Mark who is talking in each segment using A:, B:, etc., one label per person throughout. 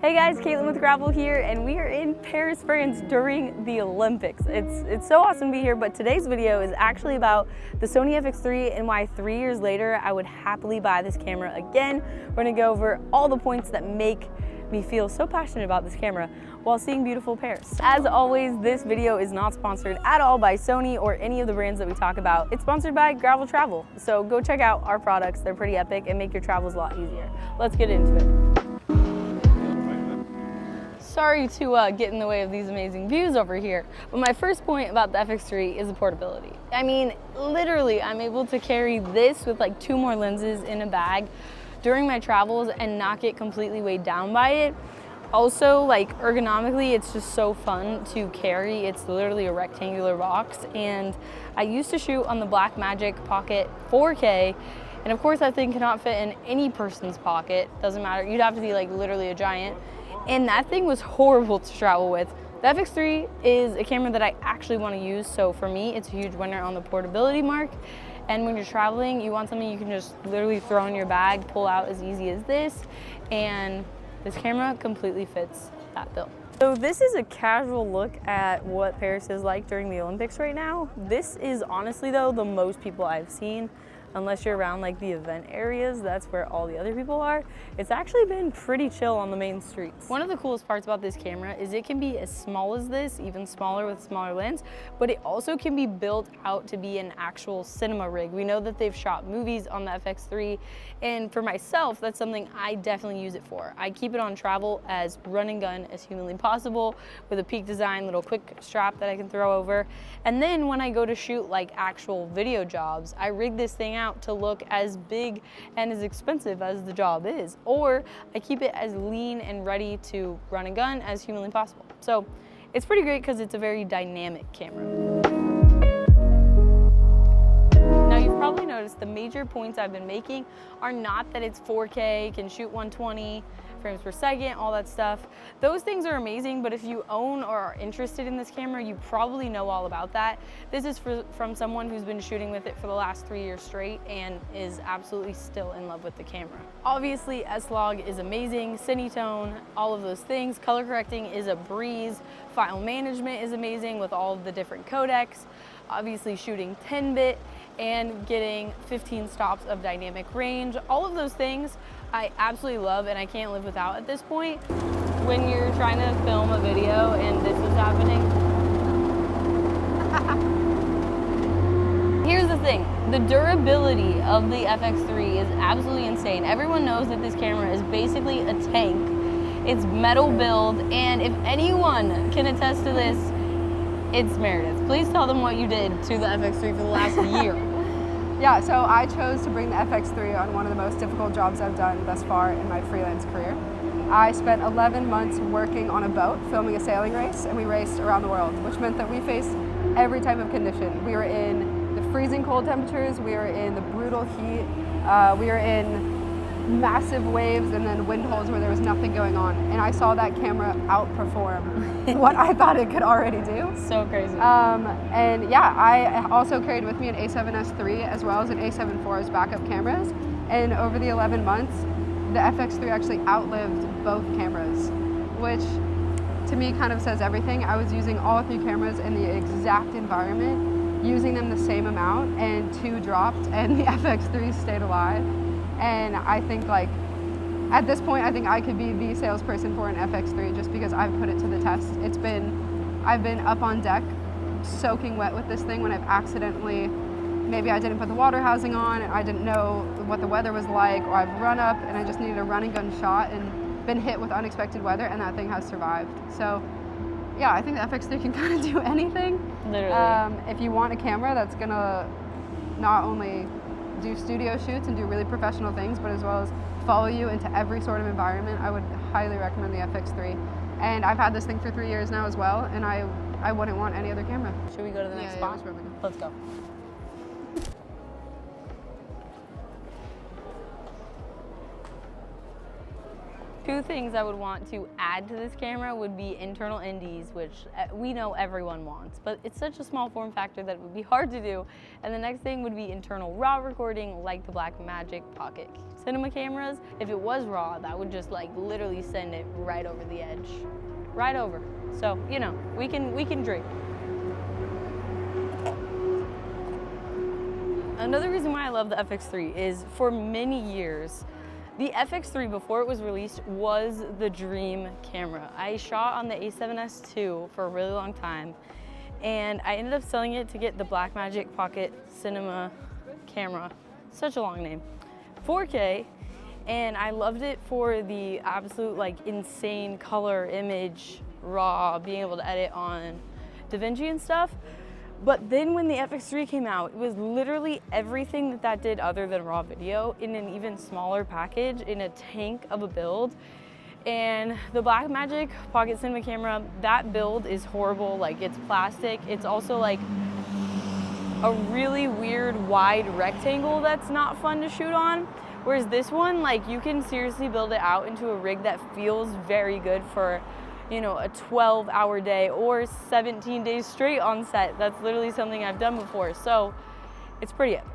A: Hey guys, Caitlin with Gravel here, and we are in Paris, France during the Olympics. It's so awesome to be here, but today's video is actually about the Sony FX3 and why 3 years later I would happily buy this camera again. We're gonna go over all the points that make me feel so passionate about this camera while seeing beautiful Paris. As always, this video is not sponsored at all by Sony or any of the brands that we talk about. It's sponsored by Gravel Travel, so go check out our products. They're pretty epic and make your travels a lot easier. Let's get into it. Sorry to get in the way of these amazing views over here, but my first point about the FX3 is the portability. I mean, literally, I'm able to carry this with like 2 more lenses in a bag during my travels and not get completely weighed down by it. Also, like ergonomically, it's just so fun to carry. It's literally a rectangular box, and I used to shoot on the Blackmagic Pocket 4K, and of course that thing cannot fit in any person's pocket. Doesn't matter, you'd have to be like literally a giant. And that thing was horrible to travel with. The FX3 is a camera that I actually want to use, so for me, it's a huge winner on the portability mark. And when you're traveling, you want something you can just literally throw in your bag, pull out as easy as this, and this camera completely fits that bill. So this is a casual look at what Paris is like during the Olympics right now. This is honestly though the most people I've seen. Unless you're around like the event areas, that's where all the other people are. It's actually been pretty chill on the main streets. One of the coolest parts about this camera is it can be as small as this, even smaller with smaller lens, but it also can be built out to be an actual cinema rig. We know that they've shot movies on the FX3, and for myself, that's something I definitely use it for. I keep it on travel as run and gun as humanly possible with a Peak Design little quick strap that I can throw over. And then when I go to shoot like actual video jobs, I rig this thing out to look as big and as expensive as the job is, or I keep it as lean and ready to run and gun as humanly possible. So it's pretty great because it's a very dynamic camera. Now you've probably noticed the major points I've been making are not that it's 4K, can shoot 120 frames per second, all that stuff. Those things are amazing, but if you own or are interested in this camera, you probably know all about that. This is from someone who's been shooting with it for the last 3 years straight and is absolutely still in love with the camera. Obviously, S-Log is amazing, Cinetone, all of those things. Color correcting is a breeze. File management is amazing with all of the different codecs. Obviously shooting 10-bit and getting 15 stops of dynamic range. All of those things I absolutely love and I can't live without at this point. When you're trying to film a video and this is happening. Here's the thing, the durability of the FX3 is absolutely insane. Everyone knows that this camera is basically a tank. It's metal build, and if anyone can attest to this, it's Meredith. Please tell them what you did to the FX3 for the last year.
B: Yeah, so I chose to bring the FX3 on one of the most difficult jobs I've done thus far in my freelance career. I spent 11 months working on a boat, filming a sailing race, and we raced around the world, which meant that we faced every type of condition. We were in the freezing cold temperatures, we were in the brutal heat, we were in massive waves and then wind holes where there was nothing going on. And I saw that camera outperform what I thought it could already do.
A: So crazy.
B: And yeah, I also carried with me an A7S3 as well as an A7 IV as backup cameras. And over the 11 months, the FX3 actually outlived both cameras, which to me kind of says everything. I was using all 3 cameras in the exact environment, using them the same amount, and 2 dropped and the FX3 stayed alive. And I think like, at this point, I think I could be the salesperson for an FX3 just because I've put it to the test. I've been up on deck soaking wet with this thing when I've accidentally, maybe I didn't put the water housing on and I didn't know what the weather was like, or I've run up and I just needed a run and gun shot and been hit with unexpected weather, and that thing has survived. So yeah, I think the FX3 can kind of do anything.
A: Literally.
B: If you want a camera that's gonna not only do studio shoots and do really professional things, but as well as follow you into every sort of environment, I would highly recommend the FX3. And I've had this thing for 3 years now as well, and I wouldn't want any other camera.
A: Should we go to the next spot?
B: Yeah,
A: let's go. Two things I would want to add to this camera would be internal NDs, which we know everyone wants, but it's such a small form factor that it would be hard to do. And the next thing would be internal RAW recording, like the Blackmagic Pocket Cinema cameras. If it was RAW, that would just like literally send it right over the edge, right over. So, you know, we can dream. Another reason why I love the FX3 is for many years, the FX3 before it was released was the dream camera. I shot on the A7S II for a really long time, and I ended up selling it to get the Blackmagic Pocket Cinema camera, such a long name, 4K, and I loved it for the absolute like insane color, image, RAW, being able to edit on DaVinci and stuff. But then when the FX3 came out, it was literally everything that did other than raw video in an even smaller package, in a tank of a build. And the Blackmagic Pocket Cinema camera, that build is horrible. Like, it's plastic. It's also like a really weird wide rectangle that's not fun to shoot on. Whereas this one, like, you can seriously build it out into a rig that feels very good for, you know, a 12-hour day or 17 days straight on set. That's literally something I've done before, so it's pretty epic.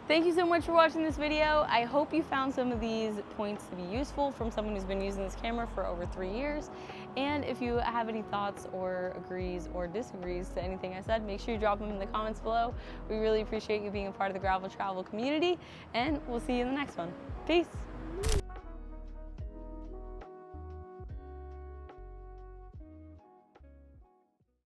A: Thank you so much for watching this video. I hope you found some of these points to be useful from someone who's been using this camera for over 3 years. And if you have any thoughts or agrees or disagrees to anything I said, make sure you drop them in the comments below. We really appreciate you being a part of the Gravel Travel community, and we'll see you in the next one. Peace.